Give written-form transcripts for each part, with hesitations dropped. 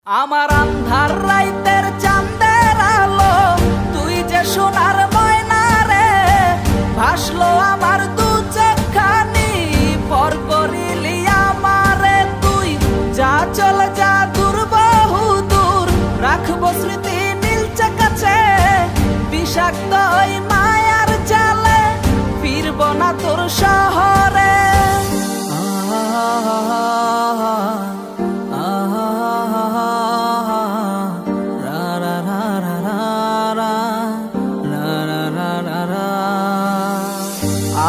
আমার আন্ধার রাইতের চাঁদের আলো তুই যে সোনার ময়না রে, ভাসলো আমার দু চোখখানি পর করিলি আমারে তুই। যা চলে যা দূর বহু দূর, রাখবো স্মৃতি নীলচে কাছে। বিষাক্ত ওই মায়ার জালে ফিরব না তোর শহরে।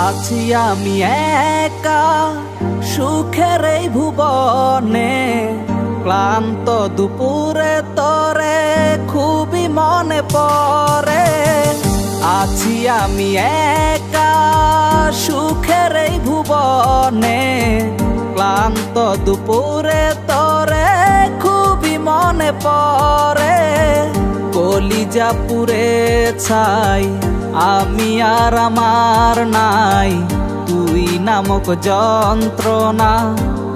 আছি আমি একা সুখের এই ভুবনে, ক্লান্ত দুপুরে তোরে খুবই মনে পড়ে। আছি আমি একা সুখের এই ভুবনে, ক্লান্ত দুপুরে তোরে খুবই মনে পড়ে। কলিজা পুড়ে ছাই আমি আর আমার নাই, তুই নামক যন্ত্রণা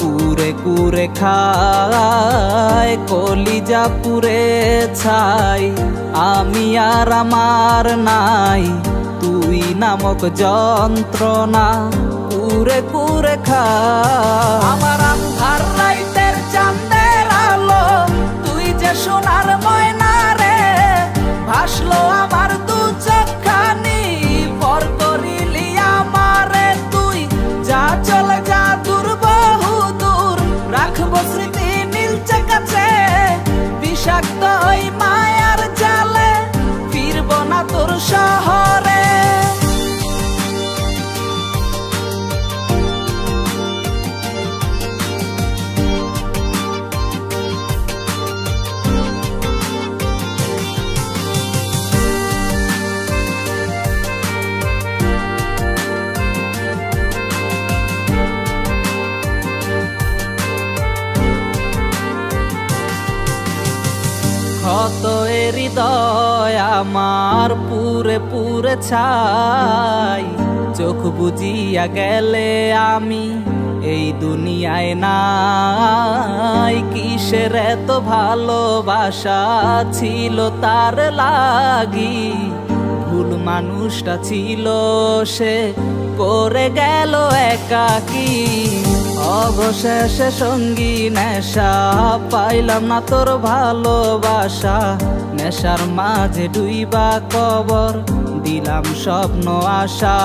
কুরে কুরে খায়। কলিজা পুড়ে ছাই আমি আর আমার নাই, তুই নামক যন্ত্রণা কুরে কুরে খায়। আমার আন্ধার রাইতের চাঁদের আলো তুই যে সোনার ময়না রে, ভাসলো আমার দু চোখখানি পর করিলি আমারে তুই। যা চলে যা দূর বহু দূর, রাখবো স্মৃতি নীলচে কাছে। বিষাক্ত ওই মায়ার জালে ফিরব না তোর শহরে। ক্ষত হৃদয় আমার পুরে পুরে ছাই, চোখ বুজিয়া গেলে আমি এই দুনিয়ায় নাই। কিসের এত ভালোবাসা ছিল তার লাগি, ভুল মানুষটা ছিল সে করে গেল একাকী। অবশেষে সঙ্গী নেশা পাইলাম না তোর ভালোবাসা, নেশার মাঝে ডুইবা কবর দিলাম স্বপ্ন আশা।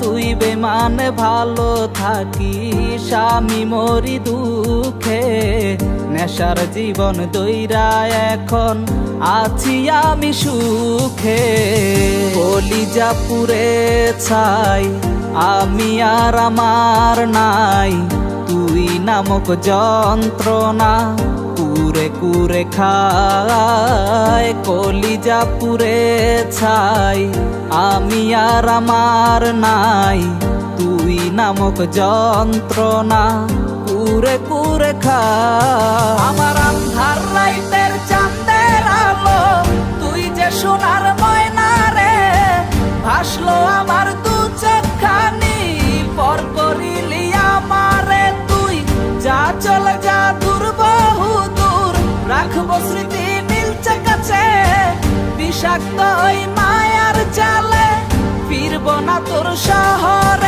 তুই বেমানে ভালো থাকিস আমি মরি দুঃখে, নেশার জীবন দইরা এখন আছি আমি সুখে। কলিজা পুড়ে ছাই আমি আর আমার নাই, তুই নামক যন্ত্রণা কুরে কুরে খায়। কলিজা পুড়ে ছাই আমি আর আমার নাই, তুই নামক যন্ত্রণা কুরে কুরে খায়। আমার আন্ধার রাইতের চাঁদের আলো তুই যে সোনার ময়না রে, ভাসলো আমার দু চোখখানি পর করিলি আমারে তুই। যা চলে যা দূর বহু দূর, রাখবো স্মৃতি নীলচে কাছে। বিষাক্ত ওই মায়ার জালে ফিরব না তোর শহর।